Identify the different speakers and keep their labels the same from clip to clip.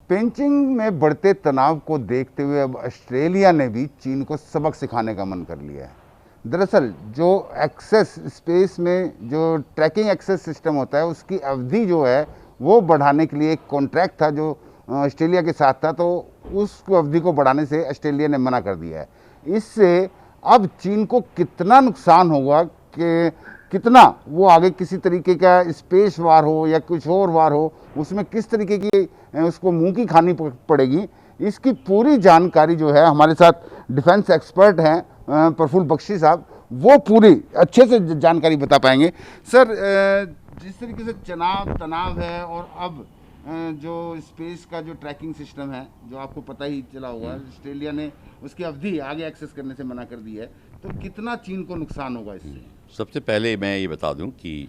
Speaker 1: पेंचिंग में बढ़ते तनाव को देखते हुए अब ऑस्ट्रेलिया ने भी चीन को सबक सिखाने का मन कर लिया है। दरअसल जो एक्सेस स्पेस में जो ट्रैकिंग एक्सेस सिस्टम होता है उसकी अवधि जो है वो बढ़ाने के लिए एक कॉन्ट्रैक्ट था जो ऑस्ट्रेलिया के साथ था, तो उस अवधि को बढ़ाने से ऑस्ट्रेलिया ने मना कर दिया है। इससे अब चीन को कितना नुकसान होगा कि कितना वो आगे किसी तरीके का स्पेस वार हो या कुछ और वार हो उसमें किस तरीके की उसको मुंह की खानी पड़ेगी, इसकी पूरी जानकारी जो है हमारे साथ डिफेंस एक्सपर्ट हैं प्रफुल्ल बख्शी साहब, वो पूरी अच्छे से जानकारी बता पाएंगे। सर, जिस तरीके से तनाव है और अब जो स्पेस का जो ट्रैकिंग सिस्टम है जो आपको पता ही चला होगा, ऑस्ट्रेलिया ने उसकी अवधि आगे एक्सेस करने से मना कर दी है, तो कितना चीन को नुकसान होगा इससे?
Speaker 2: सबसे पहले मैं ये बता दूं कि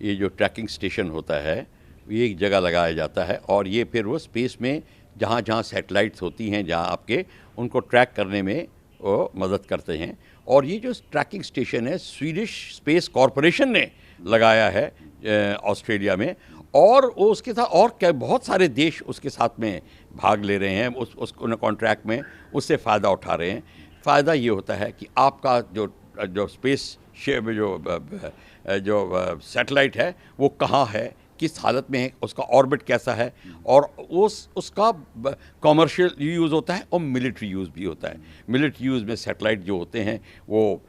Speaker 2: ये जो ट्रैकिंग स्टेशन होता है ये एक जगह लगाया जाता है और ये फिर वो स्पेस में जहाँ जहाँ सैटेलाइट्स होती हैं जहाँ आपके उनको ट्रैक करने में वो मदद करते हैं। और ये जो ट्रैकिंग स्टेशन है स्वीडिश स्पेस कॉरपोरेशन ने लगाया है ऑस्ट्रेलिया में, और वो उसके साथ और क्या बहुत सारे देश उसके साथ में भाग ले रहे हैं उस कॉन्ट्रैक्ट में, उससे फ़ायदा उठा रहे हैं। फ़ायदा ये होता है कि आपका जो स्पेस जो सैटेलाइट है वो कहाँ है, किस हालत में है, उसका ऑर्बिट कैसा है, और उसका कॉमर्शियल यूज़ होता है और मिलिट्री यूज़ भी होता है। मिलिट्री यूज़ में सैटेलाइट जो होते हैं वो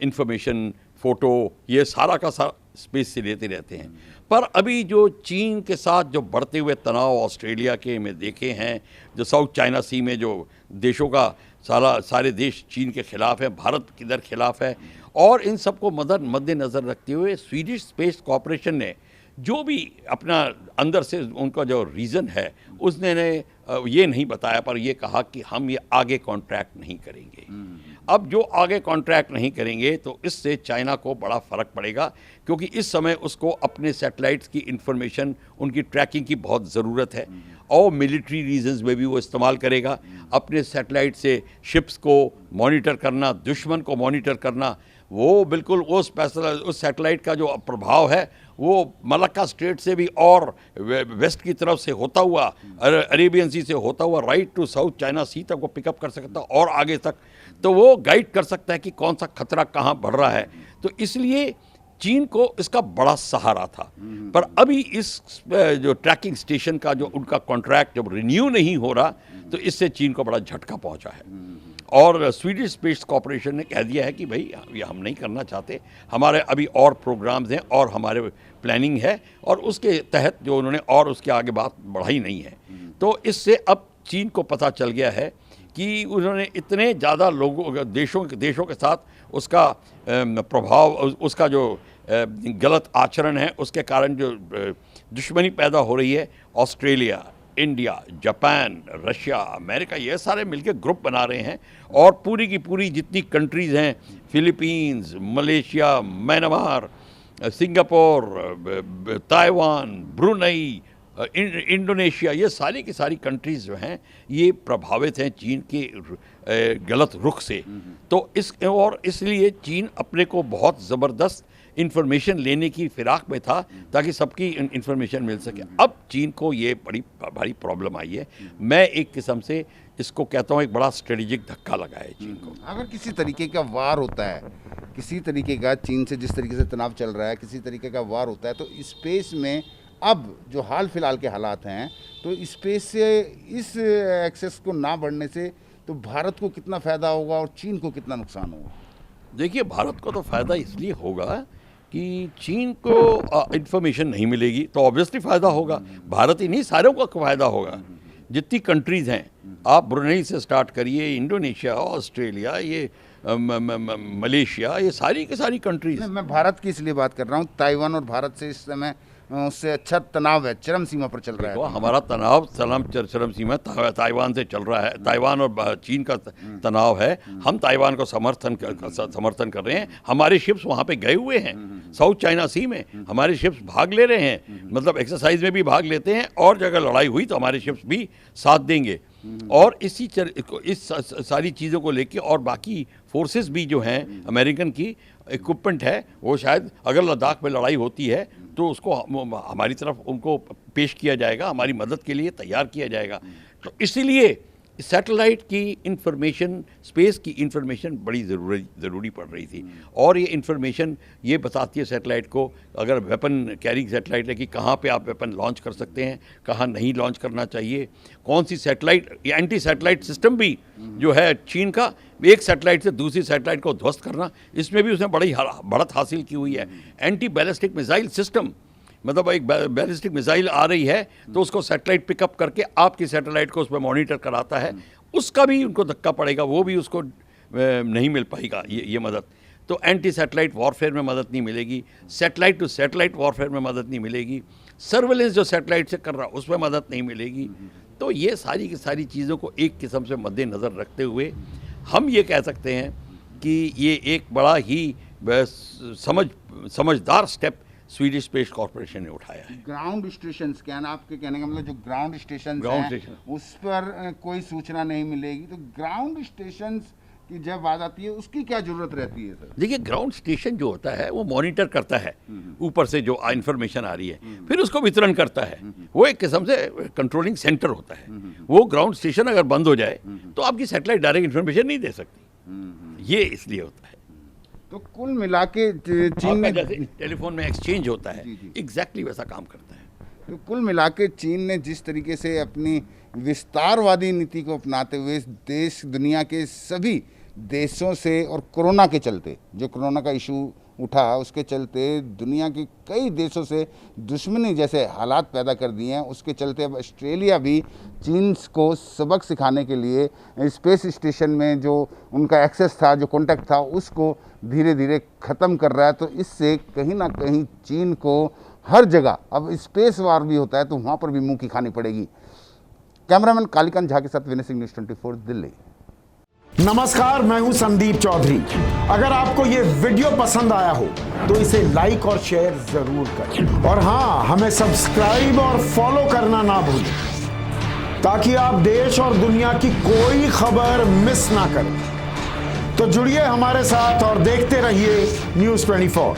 Speaker 2: इंफॉर्मेशन, फ़ोटो, ये सारा का सारा स्पेस से लेते रहते हैं। पर अभी जो चीन के साथ जो बढ़ते हुए तनाव ऑस्ट्रेलिया के में देखे हैं, जो साउथ चाइना सी में जो देशों का सारे देश चीन के ख़िलाफ़ हैं, भारत किधर खिलाफ़ है, और इन सबको मद्देनज़र रखते हुए स्वीडिश स्पेस कॉरपोरेशन ने जो भी अपना अंदर से उनका जो रीज़न है उसने ये नहीं बताया, पर ये कहा कि हम ये आगे कॉन्ट्रैक्ट नहीं करेंगे। अब जो आगे कॉन्ट्रैक्ट नहीं करेंगे तो इससे चाइना को बड़ा फ़र्क पड़ेगा, क्योंकि इस समय उसको अपने सैटेलाइट्स की इंफॉर्मेशन, उनकी ट्रैकिंग की बहुत ज़रूरत है, और मिलिट्री रीजंस में भी वो इस्तेमाल करेगा। अपने सैटेलाइट से शिप्स को मॉनिटर करना, दुश्मन को मॉनिटर करना, वो बिल्कुल उस सैटेलाइट का जो प्रभाव है वो मलक्का स्ट्रेट से भी और वेस्ट की तरफ से होता हुआ, अरेबियन सी से होता हुआ राइट टू साउथ चाइना सी तक वो पिकअप कर सकता है और आगे तक, तो वो गाइड कर सकता है कि कौन सा खतरा कहाँ बढ़ रहा है। तो इसलिए चीन को इसका बड़ा सहारा था। पर अभी इस जो ट्रैकिंग स्टेशन का जो उनका कॉन्ट्रैक्ट जब रिन्यू नहीं हो रहा तो इससे चीन को बड़ा झटका पहुंचा है। और स्वीडिश स्पेस कॉरपोरेशन ने कह दिया है कि भाई ये हम नहीं करना चाहते, हमारे अभी और प्रोग्राम्स हैं और हमारे प्लानिंग है, और उसके तहत जो उन्होंने और उसके आगे बात बढ़ाई नहीं है। तो इससे अब चीन को पता चल गया है कि उन्होंने इतने ज़्यादा लोगों देशों के साथ उसका प्रभाव, उसका जो गलत आचरण है उसके कारण जो दुश्मनी पैदा हो रही है, Australia, India, Japan, Russia, America, ये सारे मिलकर ग्रुप बना रहे हैं, और पूरी की पूरी जितनी कंट्रीज़ हैं, Philippines, Malaysia, Myanmar, Singapore, Taiwan, Brunei, Indonesia, ये सारी की सारी कंट्रीज़ जो हैं ये प्रभावित हैं चीन के गलत रुख से। तो इसलिए चीन अपने को बहुत ज़बरदस्त इंफॉर्मेशन लेने की फिराक में था ताकि सबकी इंफॉर्मेशन मिल सके। अब चीन को ये बड़ी भारी प्रॉब्लम आई है। मैं एक किस्म से इसको कहता हूँ एक बड़ा स्ट्रेटेजिक धक्का लगा है चीन को।
Speaker 1: अगर किसी तरीके का वार होता है, किसी तरीके का चीन से जिस तरीके से तनाव चल रहा है, किसी तरीके का वार होता है, तो स्पेस में अब जो हाल फिलहाल के हालात हैं, तो स्पेस से इस एक्सेस को ना बढ़ने से तो भारत को कितना फ़ायदा होगा और चीन को कितना नुकसान होगा?
Speaker 2: देखिए, भारत को तो फ़ायदा इसलिए होगा कि चीन को इंफॉर्मेशन नहीं मिलेगी तो ऑब्वियसली फ़ायदा होगा। भारत ही नहीं, सारों को फ़ायदा होगा। जितनी कंट्रीज़ हैं, आप ब्रुनई से स्टार्ट करिए, इंडोनेशिया, ऑस्ट्रेलिया, ये मलेशिया, ये सारी की सारी कंट्रीज़।
Speaker 1: मैं भारत की इसलिए बात कर रहा हूँ, ताइवान और भारत से इस समय उससे अच्छा तनाव है, चरम सीमा पर चल रहा है।
Speaker 2: हमारा तनाव चरम सीमा ताइवान से चल रहा है, ताइवान और चीन का तनाव है। हम ताइवान को समर्थन कर रहे हैं, हमारे शिप्स वहाँ पे गए हुए हैं, साउथ चाइना सी में हमारे शिप्स भाग ले रहे हैं, मतलब एक्सरसाइज में भी भाग लेते हैं, और जगह लड़ाई हुई तो हमारे शिप्स भी साथ देंगे। और इस सारी चीज़ों को लेके और बाकी फोर्सेस भी जो हैं अमेरिकन की, इक्विपमेंट है वो शायद अगर लद्दाख में लड़ाई होती है तो उसको हमारी तरफ उनको पेश किया जाएगा, हमारी मदद के लिए तैयार किया जाएगा। तो इसीलिए सैटेलाइट की इंफॉर्मेशन, स्पेस की इंफॉर्मेशन बड़ी ज़रूरी पड़ रही थी। और ये इंफॉर्मेशन ये बताती है सैटेलाइट को, अगर वेपन कैरिंग सैटेलाइट है, कि कहाँ पे आप वेपन लॉन्च कर सकते हैं, कहाँ नहीं लॉन्च करना चाहिए, कौन सी सैटेलाइट, ये एंटी सैटेलाइट सिस्टम भी जो है चीन का, एक सैटेलाइट से दूसरी सैटेलाइट को ध्वस्त करना, इसमें भी उसने बड़ी बढ़त हासिल की हुई है। एंटी बैलिस्टिक मिसाइल सिस्टम, मतलब एक बैलिस्टिक मिसाइल आ रही है तो उसको सैटेलाइट पिकअप करके आपकी सैटेलाइट को उस पर मॉनिटर कराता है, उसका भी उनको धक्का पड़ेगा, वो भी उसको नहीं मिल पाएगा ये मदद। तो एंटी सैटेलाइट वॉरफेयर में मदद नहीं मिलेगी, सैटेलाइट टू सैटेलाइट वॉरफेयर में मदद नहीं मिलेगी, सर्वेलेंस जो सैटेलाइट से कर रहा उसमें मदद नहीं मिलेगी। तो ये सारी की सारी चीज़ों को एक किस्म से मद्देनज़र रखते हुए हम ये कह सकते हैं कि ये एक बड़ा ही समझदार स्टेप स्वीडिश स्पेस कॉर्पोरेशन ने उठाया है।
Speaker 1: ग्राउंड स्टेशन, क्या ना आपके कहने का मतलब जो ग्राउंड स्टेशन उस पर कोई सूचना नहीं मिलेगी, तो ग्राउंड स्टेशन की जब बात आती है उसकी क्या जरूरत रहती है सर?
Speaker 2: देखिए, ग्राउंड स्टेशन जो होता है वो मॉनिटर करता है ऊपर से जो इंफॉर्मेशन आ रही है, फिर उसको वितरण करता है। वो एक किस्म से कंट्रोलिंग सेंटर होता है। वो ग्राउंड स्टेशन अगर बंद हो जाए तो आपकी सैटेलाइट डायरेक्ट इंफॉर्मेशन नहीं दे सकती। ये इसलिए होता है।
Speaker 1: तो कुल मिला के चीन ने,
Speaker 2: जैसे टेलीफोन में एक्सचेंज होता है, एग्जैक्टली वैसा काम करता है।
Speaker 1: तो कुल मिला के चीन ने जिस तरीके से अपनी विस्तारवादी नीति को अपनाते हुए देश, दुनिया के सभी देशों से, और कोरोना के चलते, जो कोरोना का इशू उठा उसके चलते दुनिया के कई देशों से दुश्मनी जैसे हालात पैदा कर दिए हैं, उसके चलते अब ऑस्ट्रेलिया भी चीन को सबक सिखाने के लिए स्पेस स्टेशन में जो उनका एक्सेस था, जो कॉन्टैक्ट था, उसको धीरे धीरे ख़त्म कर रहा है। तो इससे कहीं ना कहीं चीन को हर जगह अब स्पेस वार भी होता है तो वहाँ पर भी मुँह की खानी पड़ेगी। कैमरामैन कालीकांत झा के साथ विनय सिंह, न्यूज़ 24 दिल्ली।
Speaker 3: नमस्कार, मैं हूं संदीप चौधरी। अगर आपको ये वीडियो पसंद आया हो तो इसे लाइक और शेयर जरूर करें, और हाँ, हमें सब्सक्राइब और फॉलो करना ना भूलें ताकि आप देश और दुनिया की कोई खबर मिस ना करें। तो जुड़िए हमारे साथ और देखते रहिए न्यूज़ 24।